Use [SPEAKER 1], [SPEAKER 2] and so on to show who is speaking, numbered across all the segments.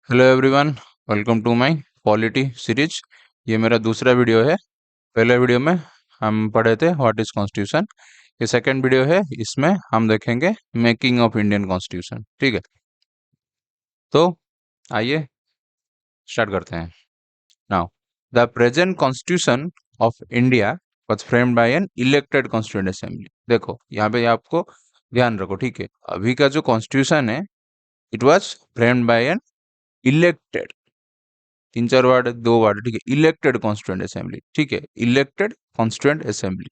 [SPEAKER 1] Hello everyone, welcome to my polity series. ये मेरा दूसरा वीडियो है। पहले वीडियो में हम पढ़े थे व्हाट इज कॉन्स्टिट्यूशन। ये सेकंड वीडियो है, इसमें हम देखेंगे मेकिंग ऑफ इंडियन कॉन्स्टिट्यूशन। ठीक है, तो आइए स्टार्ट करते हैं। Now the present constitution of India was framed bye an elected constituent assembly. देखो यहाँ पे आपको ध्यान रखो, ठीक है। अभी का जो कॉन्स्टिट्यूशन है, it was framed bye an elected, तीन चार वार्ड, दो वार्ड, ठीक है, इलेक्टेड कॉन्स्टिट्यूएंट असेंबली। ठीक है, elected constituent assembly,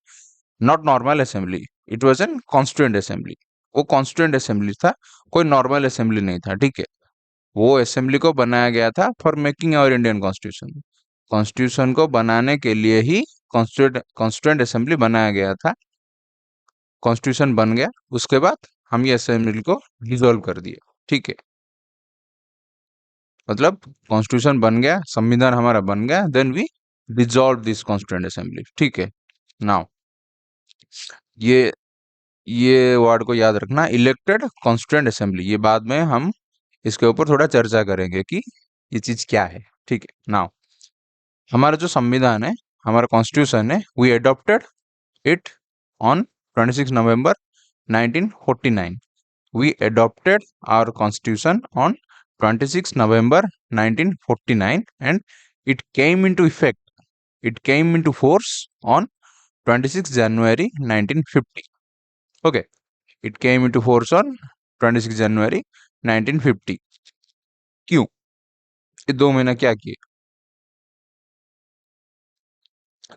[SPEAKER 1] not normal assembly. It was an constituent assembly. वो कॉन्स्टिट्यूएंट असेंबली था, कोई नॉर्मल असेंबली नहीं था। ठीक है, वो असेंबली को बनाया गया था for making our Indian constitution. Constitution को बनाने के लिए ही कॉन्स्टिट्यूएंट असेंबली बनाया गया था। कॉन्स्टिट्यूशन बन गया, उसके बाद हम ये असेंबली को डिसॉल्व कर दिए। ठीक है, मतलब कॉन्स्टिट्यूशन बन गया, संविधान हमारा बन गया, then we dissolve this constituent assembly. ठीक है, नाउ ये ये वर्ड को याद रखना, इलेक्टेड कॉन्स्टिट्यूएंट असेंबली। ये बाद में हम इसके ऊपर थोड़ा चर्चा करेंगे कि ये चीज क्या है। ठीक है, नाउ हमारा जो संविधान है, हमारा कॉन्स्टिट्यूशन है, we adopted it on 26 November 1949। We adopted our constitution on 26 November 1949 and it came into effect. It came into force on 26 January 1950. Okay, it came into force on 26 January 1950. क्यों? ये 2 महीना क्या किए?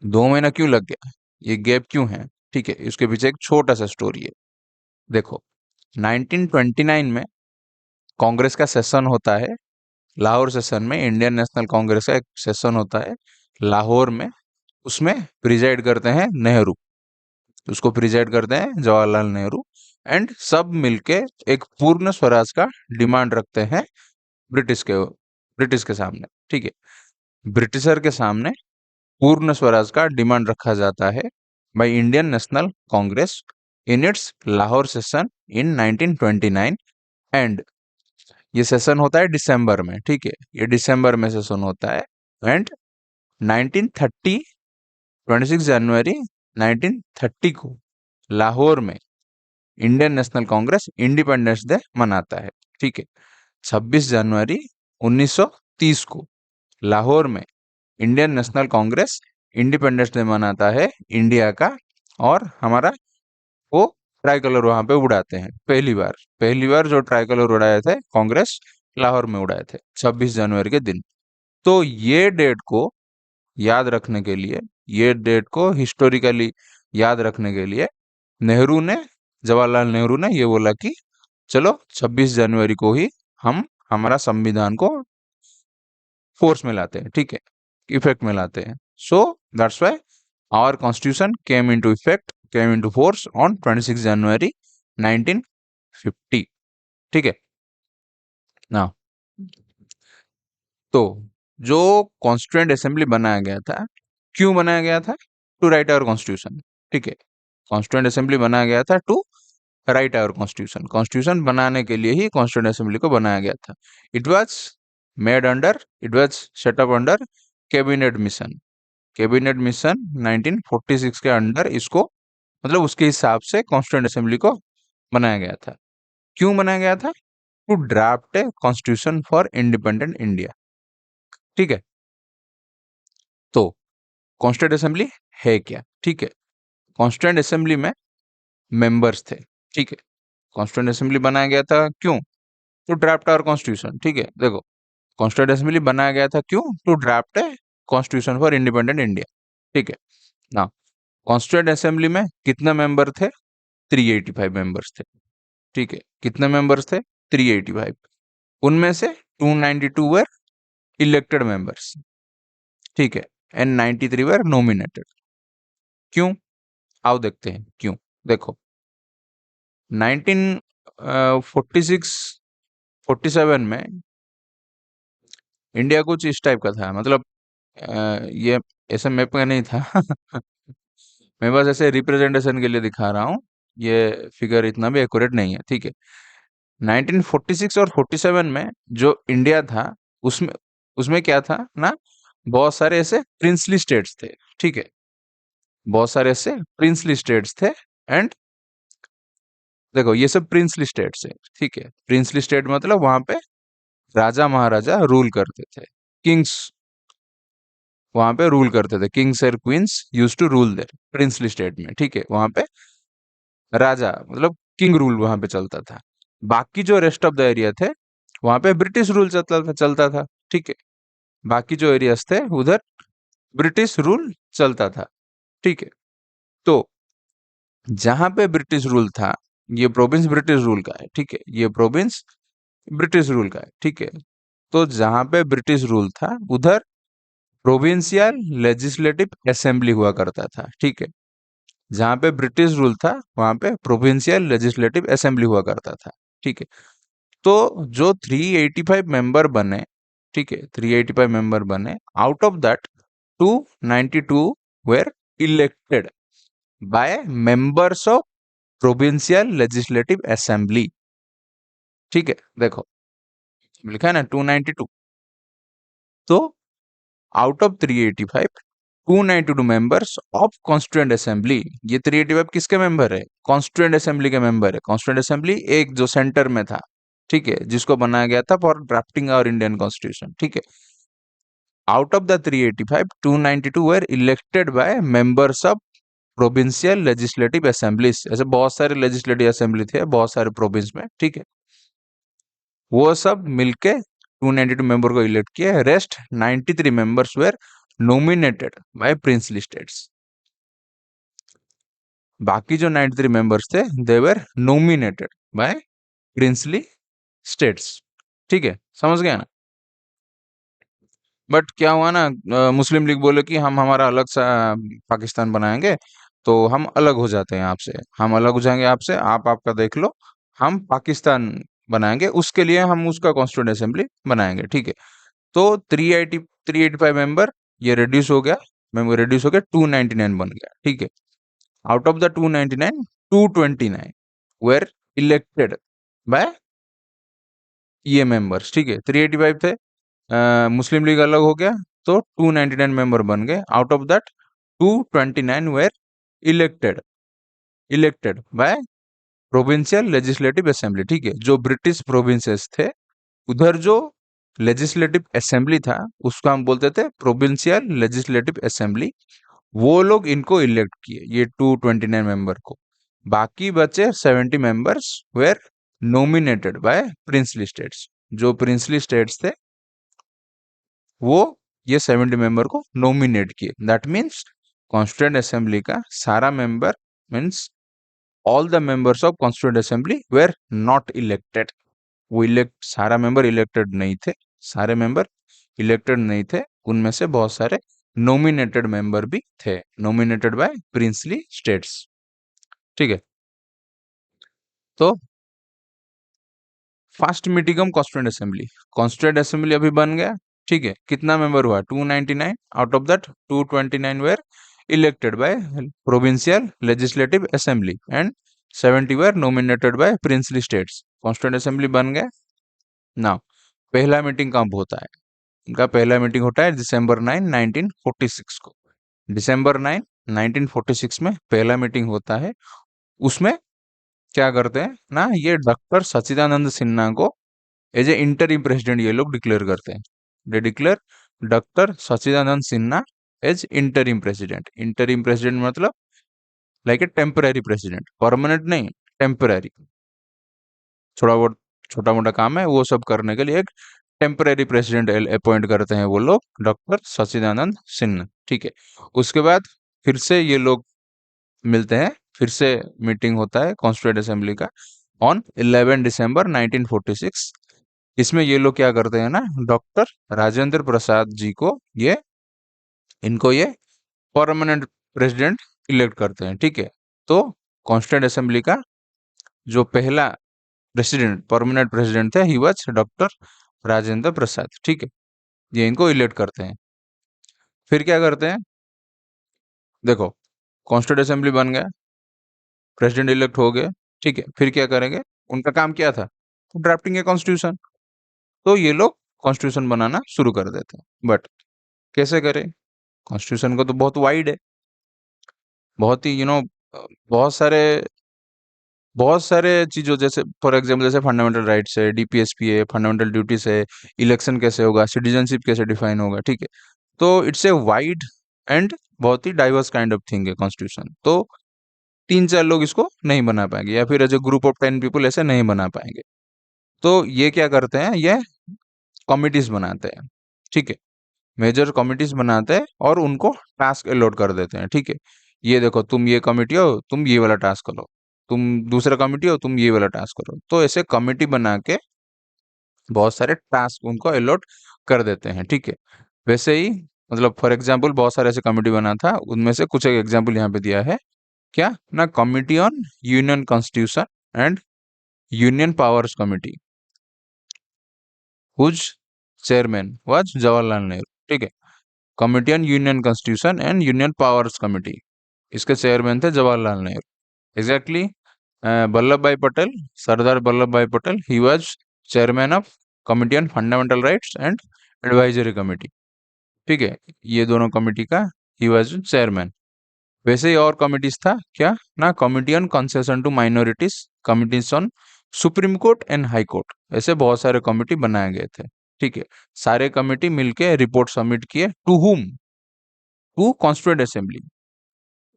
[SPEAKER 1] 2 महीना क्यों लग गया? ये गैप क्यों है? ठीक है, इसके पीछे एक छोटा सा स्टोरी है। देखो, 1929 में कांग्रेस का सेशन होता है। लाहौर सेशन में इंडियन नेशनल कांग्रेस का एक सेशन होता है लाहौर में। उसमें प्रिजाइड करते हैं नेहरू, उसको प्रिजाइड करते हैं जवाहरलाल नेहरू। एंड सब मिलके एक पूर्ण स्वराज का डिमांड रखते हैं ब्रिटिश के सामने। ठीक है, ब्रिटिशर के सामने पूर्ण स्वराज का डिमांड रखा जाता है by Indian national Congress in its Lahore session in 1929। And ये सेशन होता है दिसंबर में। ठीक है, ये दिसंबर में सेशन होता है। एंड 1930, 26 जनवरी 1930 को लाहौर में Indian national Congress independence day मनाता है। ठीक है, 26 जनवरी 1930 को लाहौर में Indian national Congress independence day मनाता है इंडिया का। और हमारा वो ट्राई कलर वहां पे उड़ाते हैं। पहली बार जो ट्राई कलर उड़ाए थे कांग्रेस, लाहौर में उड़ाए थे 26 जनवरी के दिन। तो ये डेट को याद रखने के लिए, ये डेट को हिस्टोरिकली याद रखने के लिए नेहरू ने, जवाहरलाल नेहरू ने ये बोला कि चलो 26 जनवरी को ही हम हमारा संविधान को फोर्स में लाते हैं। ठीक है, इफेक्ट में लाते हैं। So that's why our constitution came into effect, came into force on 26 January 1950। ठीक है ना। तो जो कॉन्स्टिट्यूएंट असेंबली बनाया गया था, क्यों बनाया गया था? To write our constitution. ठीक है, कॉन्स्टिट्यूएंट असेंबली बनाया गया था to write our constitution. Constitution बनाने के लिए ही कॉन्स्टिट्यूएंट असेंबली को बनाया गया था। It was it was setup under cabinet mission. Cabinet mission 1946 के अंडर इसको, मतलब उसके हिसाब से कॉन्स्टिट्यूएंट असेंबली को बनाया गया था। क्यों बनाया गया था? To draft a constitution for independent India. ठीक है, तो कॉन्स्टिट्यूएंट असेंबली है क्या? ठीक है, कॉन्स्टिट्यूएंट असेंबली में मेंबर्स थे। ठीक है, कॉन्स्टिट्यूएंट असेंबली बनाया गया था क्यों? To draft our constitution. ठीक है, देखो, कॉन्स्टिट्यूएंट असेंबली बनाया गया था क्यों? To draft a constitution for independent India. ठीक है ना। कॉन्स्टिट्यूएंट असेंबली में कितने मेंबर थे? 385 मेंबर्स थे। ठीक है, कितने मेंबर्स थे? 385। उनमें से 292 वर इलेक्टेड मेंबर्स। ठीक है, एंड 93 वर नॉमिनेटेड। क्यों? आओ देखते हैं क्यों। देखो, 1946 47 में इंडिया कुछ इस टाइप का था, मतलब ये ऐसे मैप का नहीं था। मैं बस ऐसे रिप्रेजेंटेशन के लिए दिखा रहा हूँ। ये फिगर इतना भी एक्यूरेट नहीं है। ठीक है, 1946 और 47 में जो इंडिया था, उसमें उसमें क्या था ना, बहुत सारे ऐसे प्रिंसली स्टेट्स थे, ठीक है, बहुत सारे ऐसे प्रिंसली स्टेट्स थे। एंड देखो ये सब प्रिंसली स्टेट्स है, ठीक है, प्रिंसली स्टेट मतलब वहां पे राजा महाराजा रूल करते थे, किंग्स वहां पे रूल करते थे, किंग्स और queens use to rule their princely state में, ठीक है, वहां पे राजा मतलब किंग रूल वहां पे चलता था। बाकी जो रेस्ट ऑफ द एरिया थे वहां पे ब्रिटिश रूल चलता था, ठीक है, बाकी जो एरियाज थे उधर ब्रिटिश रूल चलता था, ठीक है। तो जहां पे ब्रिटिश रूल था, ये प्रोविंस ब्रिटिश रूल का है, ठीक है, ये प्रोविंस ब्रिटिश रूल का है, ठीक है। तो जहां पे ब्रिटिश रूल था उधर प्रोविंशियल लेजिस्लेटिव असेंबली हुआ करता था, ठीक है, जहां पे ब्रिटिश रूल था वहां पे प्रोविंशियल लेजिस्लेटिव असेंबली हुआ करता था, ठीक है। तो जो 385 मेंबर बने, ठीक है, 385 मेंबर बने, out of that 292 were elected by members of provincial legislative assembly, ठीक है। देखो लिखा है ना 292, तो out of 385 292 members of constituent assembly, ये 385 किसके मेंबर है, कॉन्स्टिट्यूएंट असेंबली के मेंबर है। कॉन्स्टिट्यूएंट असेंबली एक जो सेंटर में था, ठीक है, जिसको बनाया गया था for drafting our Indian constitution, ठीक है। Out of the 385 292 were elected by members of provincial legislative assemblies, ऐसे बहुत सारे लेजिस्लेटिव असेंबली थे बहुत सारे प्रोविंस में, ठीक है, वो सब मिलके 292 मेंबर को इलेक्ट किया। Rest 93 members were nominated by princely states, बाकी जो 93 मेंबर्स थे they were nominated by princely states, ठीक है, समझ गया ना। बट क्या हुआ ना, मुस्लिम लीग बोले कि हम हमारा अलग सा पाकिस्तान बनाएंगे, तो हम अलग हो जाते हैं आपसे, हम अलग हो जाएंगे आपसे, आप आपका देख लो, हम पाकिस्तान बनाएंगे, उसके लिए हम उसका कॉन्स्टिट्यूंट असेंबली बनाएंगे, ठीक है। तो 385 मेंबर ये रिड्यूस हो गया, मेंबर रिड्यूस हो गया 299 बन गया, ठीक है। Out of the 299 229 were elected by ये मेंबर्स, ठीक है, 385 थे, मुस्लिम लीग अलग हो गया, तो 299 मेंबर बन गए। Out of that 229 were elected elected by provincial legislative assembly, ठीक है। जो ब्रिटिश प्रोविंसेस थे उधर जो लेजिस्लेटिव असेंबली था उसको हम बोलते थे प्रोविंशियल लेजिस्लेटिव असेंबली, वो लोग इनको इलेक्ट किए ये 229 मेंबर को। बाकी बचे 70 members were nominated by princely states, जो प्रिंसली स्टेट्स थे वो ये 70 मेंबर को नॉमिनेट किए। दैट मीन्स कॉन्स्टिट्यूएंट असेंबली का सारा member means all the members of constituent assembly were not elected, वो इलेक्ट सारा मेंबर इलेक्टेड नहीं थे, सारे मेंबर इलेक्टेड नहीं थे, उनमें से बहुत सारे नॉमिनेटेड मेंबर भी थे, नॉमिनेटेड बाय प्रिंसली स्टेट्स, ठीक है। तो फर्स्ट मीटिंगम कॉन्स्टिट्यूएंट असेंबली अभी बन गया, ठीक है। कितना मेंबर हुआ 299, out of that 229 were elected by provincial legislative assembly and 70 were nominated by princely states, constituent assembly बन गया। नाउ पहला मीटिंग कब होता है, इनका पहला मीटिंग होता है दिसंबर 9 1946 को, दिसंबर 9 1946 में पहला मीटिंग होता है। उसमें क्या करते हैं ना, ये डॉक्टर सच्चिदानंद सिन्हा को एज ए इंटरिम प्रेसिडेंट ये लोग डिक्लेयर करते हैं। They declare doctor Sachchidanand Sinha as interim president मतलब like a temporary president, permanent नहीं, टेम्पररी, थोड़ा बहुत छोटा मोटा काम है वो सब करने के लिए एक टेम्पररी प्रेसिडेंट अपॉइंट करते हैं वो लोग, डॉक्टर सच्चिदानंद सिन्हा, ठीक है। उसके बाद फिर से ये लोग मिलते हैं, फिर से मीटिंग होता है कॉन्स्टिट्यूएंट असेंबली का ऑन 11 दिसंबर 1946। इसमें ये लोग क्या करते हैं ना, डॉक्टर राजेंद्र प्रसाद जी को ये इनको ये परमानेंट प्रेसिडेंट इलेक्ट करते हैं, ठीक है। तो कॉन्स्टिट्यूएंट असेंबली का जो पहला प्रेसिडेंट परमानेंट प्रेसिडेंट थे he was doctor Rajendra Prasad, ठीक है, ये इनको इलेक्ट करते हैं। फिर क्या करते हैं, देखो कॉन्स्टिट्यूएंट असेंबली बन गया, प्रेसिडेंट इलेक्ट हो गए, ठीक है। फिर क्या करेंगे, उनका काम क्या था, ड्राफ्टिंग ए कॉन्स्टिट्यूशन, तो ये लोग कॉन्स्टिट्यूशन बनाना शुरू कर देते हैं। बट कैसे करें? कॉन्स्टिट्यूशन को तो बहुत वाइड है, बहुत ही बहुत सारे बहुत सारे चीजों, जैसे फॉर एग्जाम्पल जैसे फंडामेंटल राइट्स है, डीपीएसपी है, फंडामेंटल ड्यूटीज है, इलेक्शन कैसे होगा, सिटीजनशिप कैसे डिफाइन होगा, ठीक है। तो इट्स ए वाइड एंड बहुत ही डाइवर्स काइंड ऑफ थिंग है कॉन्स्टिट्यूशन। तो 3-4 लोग इसको नहीं बना पाएंगे, या फिर as a group of 10 people ऐसे नहीं बना पाएंगे। तो ये क्या करते हैं, ये कमिटीज बनाते हैं, ठीक है। मेजर कमिटीज बनाते हैं और उनको टास्क अलॉट कर देते हैं, ठीक है। ये देखो, तुम ये कमिटी हो, तुम ये वाला टास्क करो, तुम दूसरा कमिटी हो, तुम ये वाला टास्क करो। तो ऐसे कमिटी बना के बहुत सारे टास्क उनको अलॉट कर देते हैं, ठीक है। वैसे ही मतलब फॉर एग्जाम्पल बहुत सारे ऐसे कमिटी बना था, उनमें से कुछ एक एग्जाम्पल यहाँ पे दिया है। क्या ना, committee on union constitution and union powers committee, whose chairman was Jawaharlal Nehru, ठीक है। Committee on union constitution and union powers committee, इसके चेयरमैन थे Jawaharlal Nehru. Exactly, Vallabh Bhai Patel, Sardar Vallabh Bhai Patel, he was chairman of committee on fundamental rights and advisory committee, ठीक है। ये दोनों committee का he was chairman. वैसे ही और कमिटीज था, क्या ना, committee on concession to minorities, committees on supreme court and high court, ऐसे बहुत सारे कमिटी बनाए गए थे, ठीक है। सारे कमिटी मिलके रिपोर्ट सबमिट किए to whom, to constituent assembly.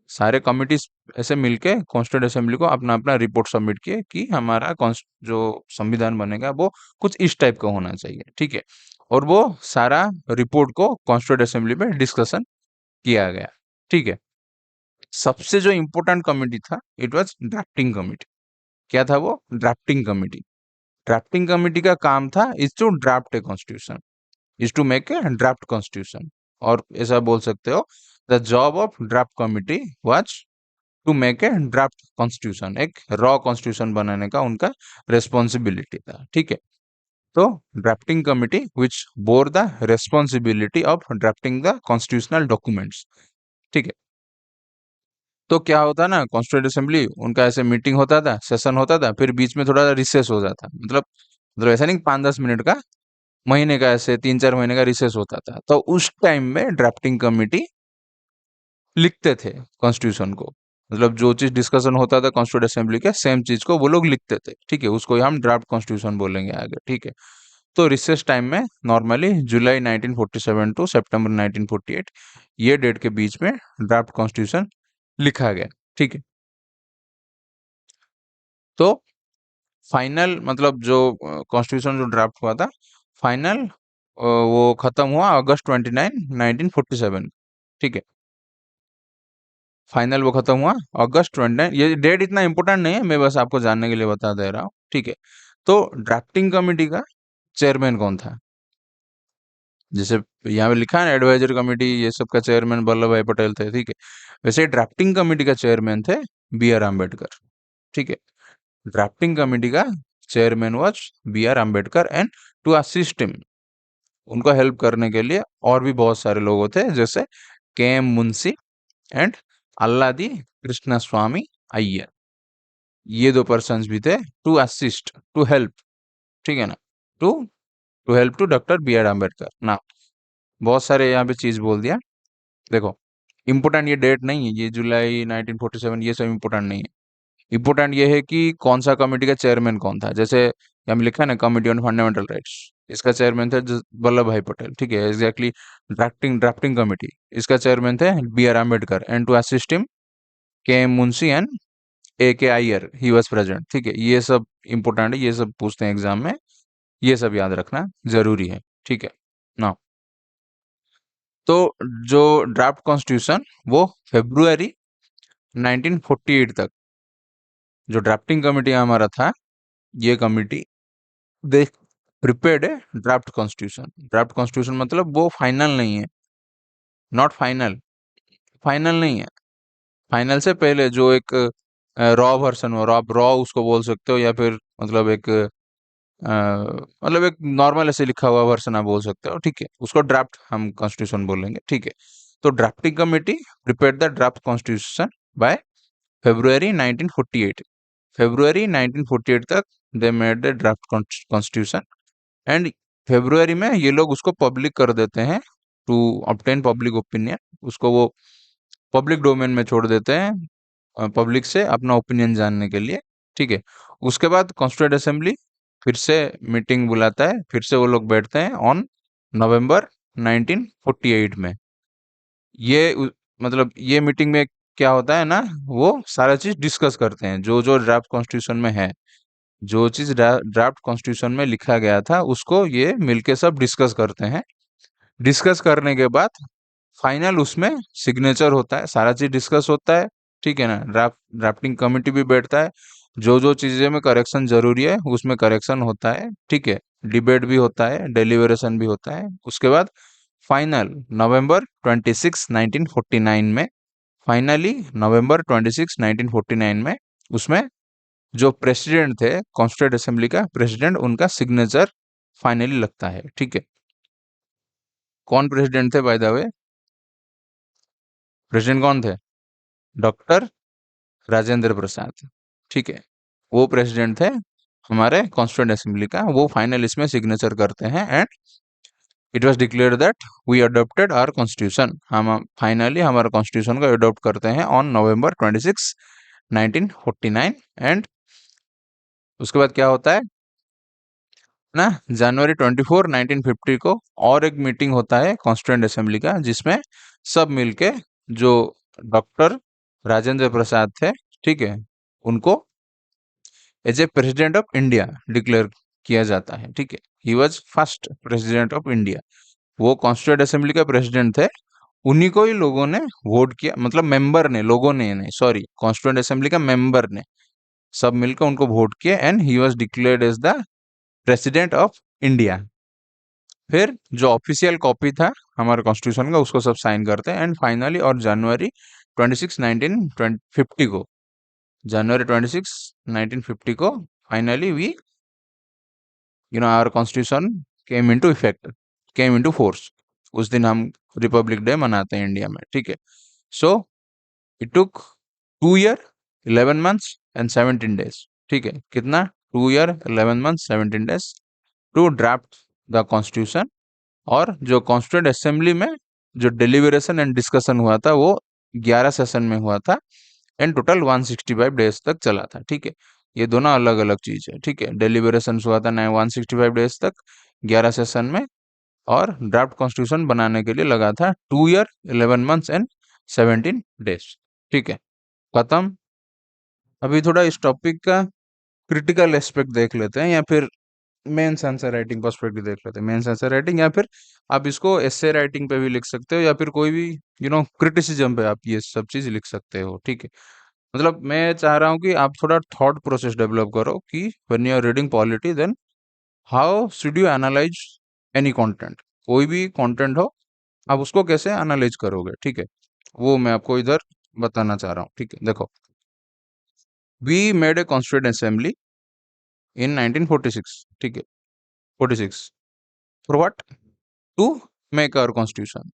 [SPEAKER 1] सारे कमिटीज ऐसे मिलके कॉन्स्टिट्यूएंट असेंबली को अपना अपना रिपोर्ट सबमिट किए कि हमारा जो संविधान बनेगा वो कुछ इस टाइप का होना चाहिए, ठीक है। और वो सारा रिपोर्ट को कॉन्स्टिट्यूएंट असेंबली में डिस्कशन किया गया, ठीक है। सबसे जो इम्पोर्टेंट कमिटी था, इट वाज ड्राफ्टिंग कमिटी। क्या था वो? Drafting committee. ड्राफ्टिंग कमिटी का काम था is to draft a constitution, is to make a draft constitution. और ऐसा बोल सकते हो, the job of draft committee was to make a draft constitution, एक रॉ कॉन्स्टिट्यूशन बनाने का उनका रेस्पॉन्सिबिलिटी था, ठीक है। तो drafting committee which bore the responsibility of drafting the constitutional documents, ठीक है। तो क्या होता ना, कॉन्स्टिट्यूएंट असेंबली उनका ऐसे मीटिंग होता था, सेशन होता था, फिर बीच में थोड़ा रिसेस हो जाता, मतलब ऐसा नहीं 5-10 मिनट का, महीने का ऐसे 3-4 महीने का रिसेस होता था। तो उस टाइम में ड्राफ्टिंग कमिटी लिखते थे कॉन्स्टिट्यूशन को, मतलब जो चीज डिस्कशन होता था कॉन्स्टिट्यूएंट असेंबली के, सेम चीज को वो लोग लिखते थे, ठीक है। उसको हम ड्राफ्ट कॉन्स्टिट्यूशन बोलेंगे आगे, ठीक है। तो रिसेस टाइम में नॉर्मली जुलाई 1947 टू सितंबर 1948, ये डेट के बीच में ड्राफ्ट कॉन्स्टिट्यूशन लिखा गया, ठीक है। तो फाइनल मतलब जो कॉन्स्टिट्यूशन जो ड्राफ्ट हुआ था, फाइनल वो खत्म हुआ अगस्त 29, 1947, ठीक है। फाइनल वो खत्म हुआ अगस्त 29। ये डेट इतना इंपॉर्टेंट नहीं है, मैं बस आपको जानने के लिए बता दे रहा हूँ, ठीक है। तो ड्राफ्टिंग कमेटी का चेयरमैन कौन था? जैसे यहाँ पे लिखा है ना, एडवाइजरी कमेटी, ये सब का चेयरमैन वल्लभ भाई पटेल थे, ठीक है। वैसे ड्राफ्टिंग कमेटी का चेयरमैन थे B.R. अम्बेडकर, ठीक है। ड्राफ्टिंग कमेटी का chairman was B.R. Ambedkar, and to assist him, उनको हेल्प करने के लिए और भी बहुत सारे लोग थे, जैसे K.M. मुंशी एंड अल्लादी कृष्ण स्वामी अय्यर। ये दो पर्सन्स भी थे टू असिस्ट, टू हेल्प, ठीक है ना, to to help to doctor B.R. Ambedkar ना। बहुत सारे यहाँ पे चीज बोल दिया। देखो, इम्पोर्टेंट ये डेट नहीं है, ये जुलाई 1947, ये सब इम्पोर्टेंट नहीं है। इम्पोर्टेंट ये है कि कौन सा कमेटी का चेयरमैन कौन था। जैसे यहाँ में लिखा है ना, कमिटी ऑन फंडामेंटल राइट्स, इसका चेयरमैन थे वल्लभ भाई पटेल, ठीक है। एग्जैक्टली, ड्राफ्टिंग कमेटी, इसका चेयरमैन थे B.R. Ambedkar, and to assist him K.M. Munshi and A.K. Aiyar, he was present, ठीक है। ये सब इम्पोर्टेंट है, ये सब पूछते हैं एग्जाम में, ये सब याद रखना जरूरी है, ठीक है ना। तो जो ड्राफ्ट कॉन्स्टिट्यूशन, वो फेब्रुअरी 1948 तक, जो ड्राफ्टिंग कमेटी हमारा था, ये कमेटी दे प्रिपेयर्ड है ड्राफ्ट कॉन्स्टिट्यूशन। ड्राफ्ट कॉन्स्टिट्यूशन मतलब वो फाइनल नहीं है, नॉट फाइनल, फाइनल नहीं है। फाइनल से पहले जो एक रॉ वर्सन हो, आप रॉ उसको बोल सकते हो, या फिर मतलब एक मतलब एक नॉर्मल ऐसे लिखा हुआ वर्सन आप बोल सकते हो, ठीक है। उसको ड्राफ्ट हम कॉन्स्टिट्यूशन बोलेंगे, ठीक है। तो drafting committee prepared the draft constitution bye February 1948। February 1948 तक they made the draft constitution, and February में ये लोग उसको पब्लिक कर देते हैं टू ऑब्टेन पब्लिक ओपिनियन। उसको वो पब्लिक डोमेन में छोड़ देते हैं पब्लिक से अपना ओपिनियन जानने के लिए। ठीक है। उसके बाद कॉन्स्टिट्यूएंट असेंबली फिर से मीटिंग बुलाता है, फिर से वो लोग बैठते हैं ऑन नवंबर 1948 में। मतलब ये मीटिंग में क्या होता है ना, वो सारा चीज डिस्कस करते हैं, जो जो ड्राफ्ट कॉन्स्टिट्यूशन में है, जो चीज ड्राफ्ट कॉन्स्टिट्यूशन में लिखा गया था उसको ये मिलके सब डिस्कस करते हैं। डिस्कस करने के बाद फाइनल उसमें सिग्नेचर होता है, सारा चीज डिस्कस होता है। ठीक है ना। ड्राफ्टिंग कमेटी भी बैठता है, जो जो चीजें में करेक्शन जरूरी है उसमें करेक्शन होता है। ठीक है। डिबेट भी होता है, डेलिबरेशन भी होता है। उसके बाद फाइनल नवंबर 26 1949 में, फाइनली नवंबर 26 1949 में उसमें जो प्रेसिडेंट थे कॉन्स्टिट्यूएंट असेंबली का प्रेसिडेंट, उनका सिग्नेचर फाइनली लगता है। ठीक है। कौन प्रेसिडेंट थे बाय द वे? प्रेसिडेंट कौन थे? डॉक्टर राजेंद्र प्रसाद। ठीक है। वो प्रेसिडेंट थे हमारे कॉन्स्टिट्यूएंट असेंबली का। वो फाइनल इसमें सिग्नेचर करते हैं and it was declared that we adopted our constitution. हम फाइनली हमारे कॉन्स्टिट्यूशन को अडॉप्ट करते हैं ऑन नवंबर 26 1949। एंड उसके बाद क्या होता है ना, जनवरी 24 1950 को और एक मीटिंग होता है कॉन्स्टिट्यूएंट असेंबली का, जिसमें सब मिलके जो डॉक्टर राजेंद्र प्रसाद थे, ठीक है, उनको as a president of India declare किया जाता है। ठीक है। He was first president of India. वो कॉन्स्टिट्यूएंट असेंबली का प्रेसिडेंट थे। उन्हीं को ही लोगों ने वोट किया, मतलब मेंबर ने, लोगों ने नहीं, सॉरी, कॉन्स्टिट्यूएंट असेंबली का मेंबर ने सब मिलकर उनको वोट किया and he was declared as the president of India. फिर जो ऑफिशियल कॉपी था हमारे कॉन्स्टिट्यूशन का उसको सब साइन करते हैं एंड फाइनली और जनवरी 26 1950 को finally we our constitution came into effect, came into force. उस दिन हम रिपब्लिक डे मनाते हैं इंडिया में। ठीक है। So it took 2 year 11 months and 17 days। ठीक है। कितना? 2 year 11 months 17 days to draft the constitution. और जो कॉन्स्टिट्यूएंट असेंबली में जो डिलीबरेशन एंड डिस्कशन हुआ था वो 11 सेशन में हुआ था एंड टोटल 165 डेज तक चला था। ठीक है। ये दोनों अलग अलग चीज है। ठीक है। डिलीबरेशन हुआ था 165 डेज तक 11 सेशन में, और ड्राफ्ट कॉन्स्टिट्यूशन बनाने के लिए लगा था 2 year 11 months and 17 days। ठीक है। खत्म। अभी थोड़ा इस टॉपिक का क्रिटिकल एस्पेक्ट देख लेते हैं, या फिर मेंस आंसर राइटिंग पर्सपेक्टिव देख लेते हैं। मेंस आंसर राइटिंग, या फिर आप इसको एस्से राइटिंग पे भी लिख सकते हो, या फिर कोई भी क्रिटिसिज्म पे आप ये सब चीज लिख सकते हो। ठीक है। मतलब मैं चाह रहा हूँ कि आप थोड़ा थॉट प्रोसेस डेवलप करो कि when you are reading polity then how should you analyze any content. कोई भी कंटेंट हो, आप उसको कैसे एनालाइज करोगे। ठीक है। वो मैं आपको इधर बताना चाह रहा हूँ। ठीक है। देखो, we made a constituent assembly in 1946। ठीक है। 46 for what? To make our constitution.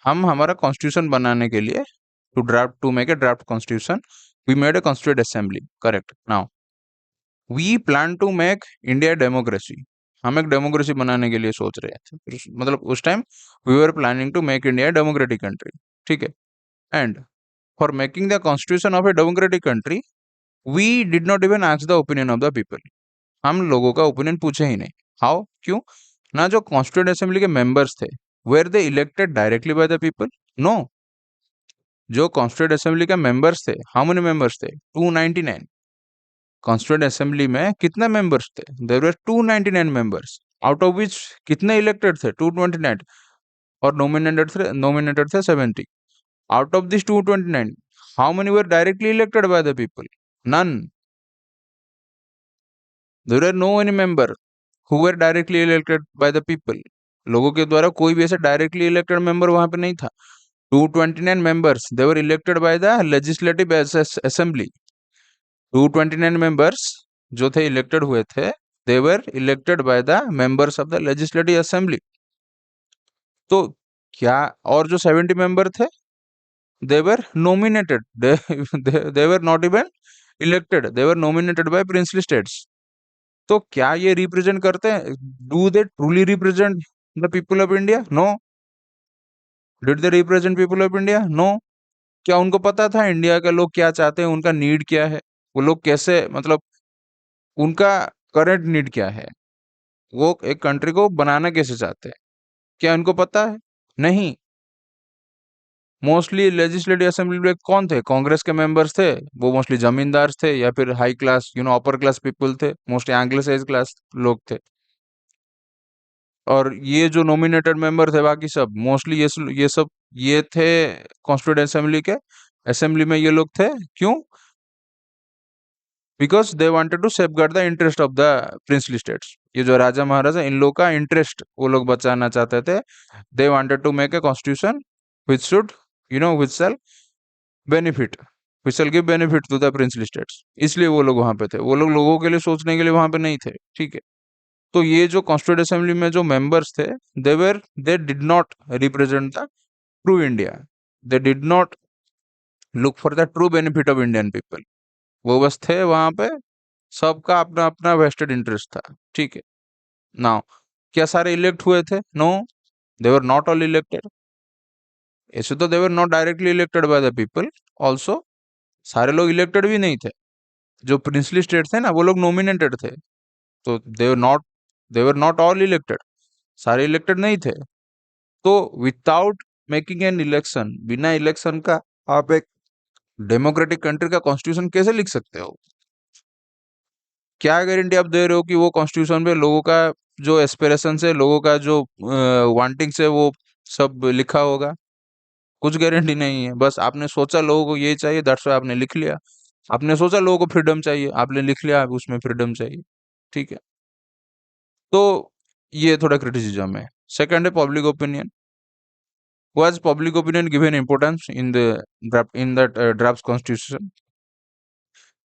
[SPEAKER 1] हम हमारा कॉन्स्टिट्यूशन बनाने के लिए, to make a draft constitution we made a constituent assembly. Correct. Now we plan to make India democracy. हम एक democracy बनाने के लिए सोच रहे थे, मतलब उस time we were planning to make India democratic country. ठीक है। And for making the constitution of a democratic country we did not even ask the opinion of the people. हम लोगों का ओपिनियन पूछे ही नहीं। हाउ? क्यों? ना जो कॉन्स्टिट्यूएंट असेंबली के मेंबर्स थे were they elected directly by the people? No. जो कॉन्स्टिट्यूएंट असेंबली के मेंबर्स थे, हाउ मेनी मेंबर्स थे? 299। कॉन्स्टिट्यूएंट असेंबली में कितने मेंबर्स थे? There were 299 members, out of which कितने इलेक्टेड थे? 229। और नॉमिनेटेड थे 70। Out of this 229, how many were directly elected by the people? None. There are no any member who were directly elected by the people. लोगों के द्वारा कोई भी ऐसा डायरेक्टली इलेक्टेड मेंबर वहां पे नहीं था। 229 members they were elected by the legislative assembly। 229 members जो थे इलेक्टेड हुए थे, they were elected by the members of the legislative assembly। तो क्या, और जो 70 मेंबर थे they were nominated, they were not even elected, they were nominated by princely states। तो क्या ये रिप्रेजेंट करते हैं? Do they truly represent the people of India? No. Did they represent people of India? No. क्या उनको पता था India के लोग क्या चाहते हैं, उनका नीड क्या है, वो लोग कैसे, मतलब उनका करंट नीड क्या है, वो एक कंट्री को बनाना कैसे चाहते हैं, क्या इनको पता है? नहीं। मोस्टली लेजिस्लेटिव असेंबली में कौन थे? कांग्रेस के मेंबर्स थे। वो मोस्टली जमींदार थे या फिर high class, upper class people थे, मोस्टली एंग्लिसाइज क्लास लोग थे। और ये जो नॉमिनेटेड मेंबर थे बाकी सब मोस्टली ये थे कॉन्स्टिट्यूंट असेंबली के। असेंबली में ये लोग थे। क्यों? Because they wanted to safeguard the interest of the princely states. ये जो राजा महाराजा, इन लोग का इंटरेस्ट वो लोग बचाना चाहते थे। They wanted to make a constitution which should which shall benefit which shall give benefit to the princely states. इसलिए वो लोग वहां पे थे, वो लोग लोगों के लिए सोचने के लिए वहां पे नहीं थे। ठीक है। तो ये जो कॉन्स्टिट्यूंट असेंबली में जो मेंबर्स थे, they did not represent the true India. They did not look for the true benefit of Indian people. वो बस थे वहां पे, सबका अपना अपना वेस्टेड इंटरेस्ट था। ठीक है। नाउ, क्या सारे इलेक्ट हुए थे? No, they were not all elected. ऐसे तो they were not directly elected by the people also. सारे लोग इलेक्टेड भी नहीं थे। जो प्रिंसली स्टेट थे ना, वो लोग नॉमिनेटेड थे। तो they were not all elected. सारे इलेक्टेड नहीं थे। तो विदाउट मेकिंग एन इलेक्शन, बिना इलेक्शन का आप एक डेमोक्रेटिक कंट्री का कॉन्स्टिट्यूशन कैसे लिख सकते हो? क्या गारंटी आप दे रहे हो कि वो कॉन्स्टिट्यूशन पे लोगों का जो एस्पिरेशन है, लोगों का जो वांटिंग्स है, वो सब लिखा होगा? कुछ गारंटी नहीं है। बस आपने सोचा लोगों को ये चाहिए, दैट्स व्हाई आपने लिख लिया। आपने सोचा लोगों को फ्रीडम चाहिए, आपने लिख लिया अब उसमें फ्रीडम चाहिए। ठीक है। तो ये थोड़ा क्रिटिसिज्म है। सेकंड है public opinion. Was public opinion given importance in the draft constitution?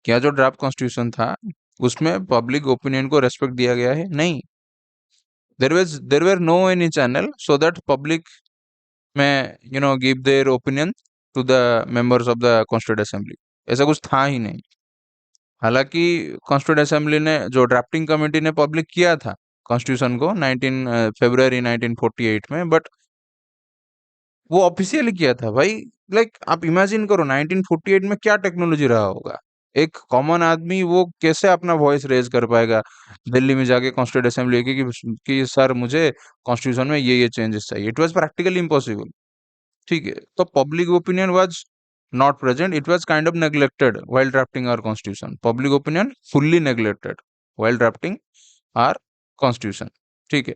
[SPEAKER 1] क्या जो ड्राफ्ट कॉन्स्टिट्यूशन था उसमें पब्लिक ओपिनियन को रेस्पेक्ट दिया गया है? नहीं। There were no any channel so that public में give their opinion to the members of the constituent assembly. ऐसा कुछ था ही नहीं। हालांकि कॉन्स्टिट्यूंट असेंबली ने जो ड्राफ्टिंग कमेटी ने पब्लिक किया था कॉन्स्टिट्यूशन को 19 फरवरी 1948 में, बट वो ऑफिशियली किया था भाई। लाइक आप इमेजिन करो 1948 में क्या टेक्नोलॉजी रहा होगा। एक कॉमन आदमी वो कैसे अपना वॉइस रेज कर पाएगा दिल्ली में जाके कॉन्स्टिट्यूंट असेंबली कि सर मुझे कॉन्स्टिट्यूशन में ये चेंजेस चाहिए। It was practically impossible. ठीक है। तो public opinion was not present, it was kind of neglected while drafting our constitution. Public opinion fully neglected while drafting our constitution. ठीक है।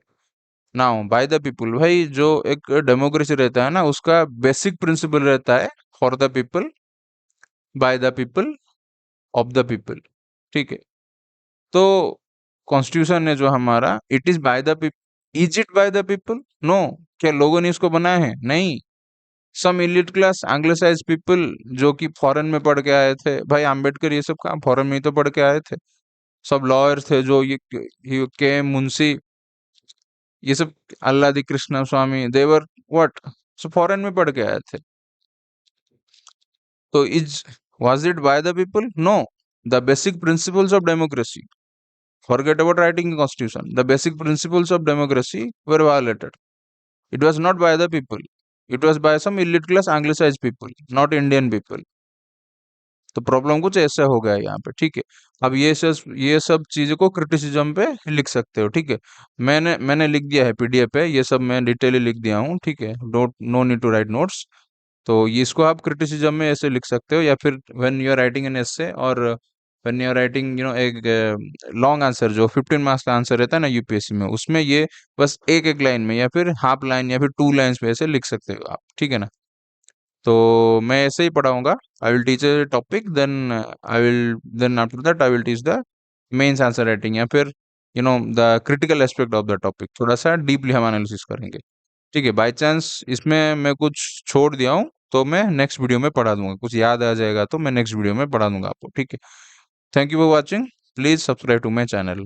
[SPEAKER 1] नाउ बाय द पीपल, भाई जो एक democracy रहता है ना, उसका बेसिक प्रिंसिपल रहता है for the people, by the people, of the people. ठीक है। तो कॉन्स्टिट्यूशन है जो हमारा, it is by the people. Is it by the people? No. क्या लोगों ने इसको बनाया है? नहीं। Some elite class anglicise people जो कि फॉरेन में पढ़ के आए थे। भाई आम्बेडकर ये सब कहाँ फॉरेन में ही तो पढ़ के आए थे। सब लॉयर थे जो ये के मुंशी, ये सब अल्लादी कृष्ण स्वामी, देवर व्हाट, सब फॉरेन में पढ़ के आए थे। तो is was it by the people? No. The basic principles of democracy, forget about writing a constitution, the basic principles of democracy were violated. It was not by the people, it was by some elite class anglicized people, not Indian people. तो problem कुछ ऐसा हो गया है यहाँ पे। ठीक है। अब ये सब चीजों को क्रिटिसिज्म पे लिख सकते हो। ठीक है। मैंने लिख दिया है पीडीएफ पे, ये सब मैं डिटेली लिख दिया हूँ। ठीक है। Don't no need to write notes. तो ये इसको आप क्रिटिसिज्म में ऐसे लिख सकते हो, या फिर when you are writing an essay, और व्हेन यू आर राइटिंग एक लॉन्ग आंसर जो 15 मार्क्स का आंसर रहता है ना यूपीएससी में, उसमें ये बस एक एक लाइन में या फिर हाफ लाइन या फिर 2 लाइन्स में ऐसे लिख सकते हो आप। ठीक है ना। तो मैं ऐसे ही पढ़ाऊंगा। I will teach a topic, then after that I will teach the mains answer writing, या फिर the critical aspect of the topic, थोड़ा सा डीपली हम एनालिसिस करेंगे। ठीक है। बाय चांस इसमें मैं कुछ छोड़ दिया हूँ तो मैं नेक्स्ट वीडियो में पढ़ा दूंगा, कुछ याद आ जाएगा तो मैं नेक्स्ट वीडियो में पढ़ा दूंगा आपको। ठीक है। Thank you for watching. Please subscribe to my channel.